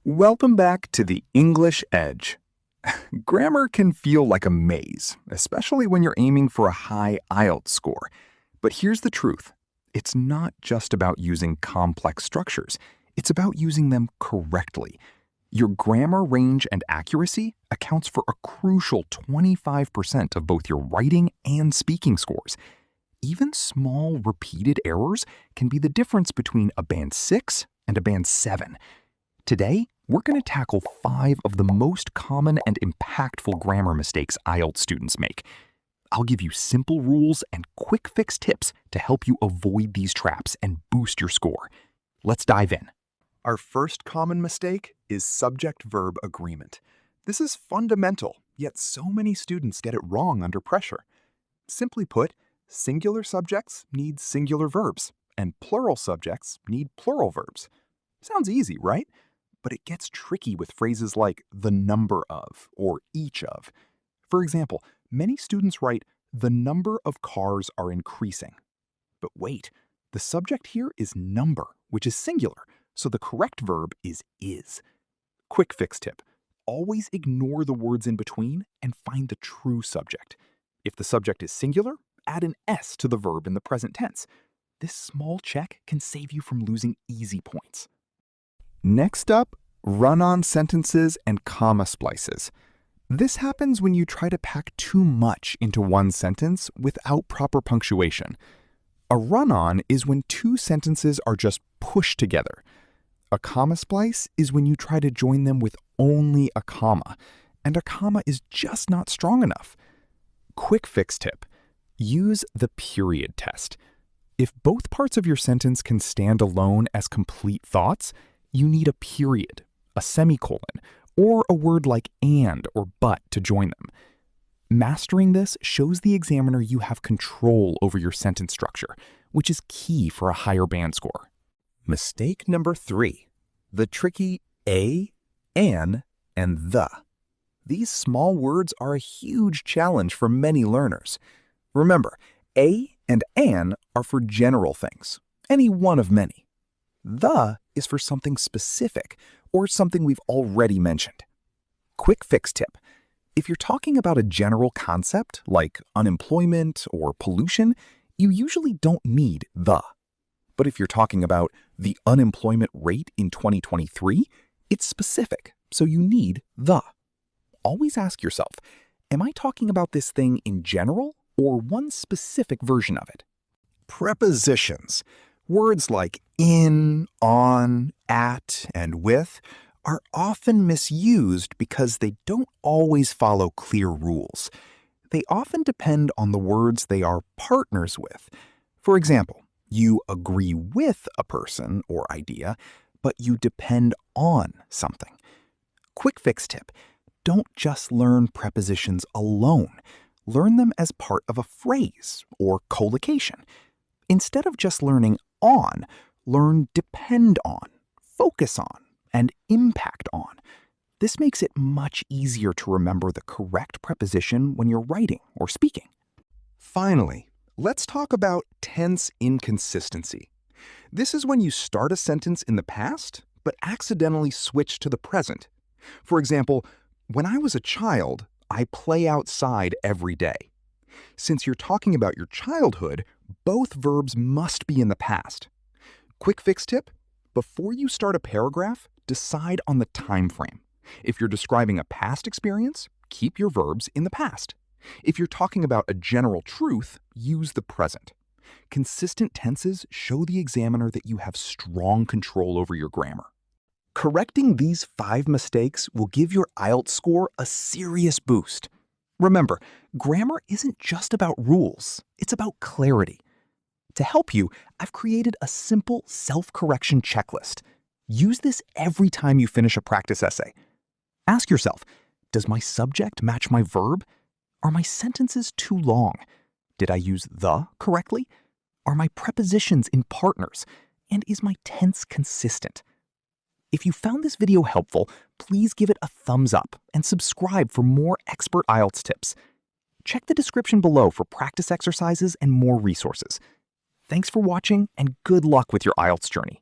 Welcome back to the English Edge. Grammar can feel like a maze, especially when you're aiming for a high IELTS score. But here's the truth. It's not just about using complex structures. It's about using them correctly. Your grammar range and accuracy accounts for a crucial 25% of both your writing and speaking scores. Even small repeated errors can be the difference between a band 6 and a band 7. Today, we're going to tackle 5 of the most common and impactful grammar mistakes IELTS students make. I'll give you simple rules and quick fix tips to help you avoid these traps and boost your score. Let's dive in. Our first common mistake is subject-verb agreement. This is fundamental, yet so many students get it wrong under pressure. Simply put, singular subjects need singular verbs, and plural subjects need plural verbs. Sounds easy, right? But it gets tricky with phrases like the number of or each of. For example, many students write, the number of cars are increasing. But wait, the subject here is number, which is singular, so the correct verb is. Quick fix tip. Always ignore the words in between and find the true subject. If the subject is singular, add an S to the verb in the present tense. This small check can save you from losing easy points. Next up, run-on sentences and comma splices. This happens when you try to pack too much into one sentence without proper punctuation. A run-on is when two sentences are just pushed together. A comma splice is when you try to join them with only a comma, and a comma is just not strong enough. Quick fix tip. Use the period test. If both parts of your sentence can stand alone as complete thoughts, you need a period, a semicolon, or a word like and or but to join them. Mastering this shows the examiner you have control over your sentence structure, which is key for a higher band score. Mistake number 3, the tricky a, an, and the. These small words are a huge challenge for many learners. Remember, a and an are for general things, any one of many. The is for something specific or something we've already mentioned. Quick fix tip. If you're talking about a general concept like unemployment or pollution, you usually don't need the. But if you're talking about the unemployment rate in 2023, it's specific, so you need the. Always ask yourself, am I talking about this thing in general or one specific version of it? Prepositions. Words like in, on, at, and with are often misused because they don't always follow clear rules. They often depend on the words they are partners with. For example, you agree with a person or idea, but you depend on something. Quick fix tip. Don't just learn prepositions alone. Learn them as part of a phrase or collocation. Instead of just learning on, learn depend on, focus on, and impact on. This makes it much easier to remember the correct preposition when you're writing or speaking. Finally, let's talk about tense inconsistency. This is when you start a sentence in the past, but accidentally switch to the present. For example, when I was a child, I play outside every day. Since you're talking about your childhood, both verbs must be in the past. Quick fix tip: before you start a paragraph, decide on the time frame. If you're describing a past experience, keep your verbs in the past. If you're talking about a general truth, use the present. Consistent tenses show the examiner that you have strong control over your grammar. Correcting these 5 mistakes will give your IELTS score a serious boost. Remember, grammar isn't just about rules, it's about clarity. To help you, I've created a simple self-correction checklist. Use this every time you finish a practice essay. Ask yourself, does my subject match my verb? Are my sentences too long? Did I use the correctly? Are my prepositions in partners? And is my tense consistent? If you found this video helpful, please give it a thumbs up and subscribe for more expert IELTS tips. Check the description below for practice exercises and more resources. Thanks for watching and good luck with your IELTS journey.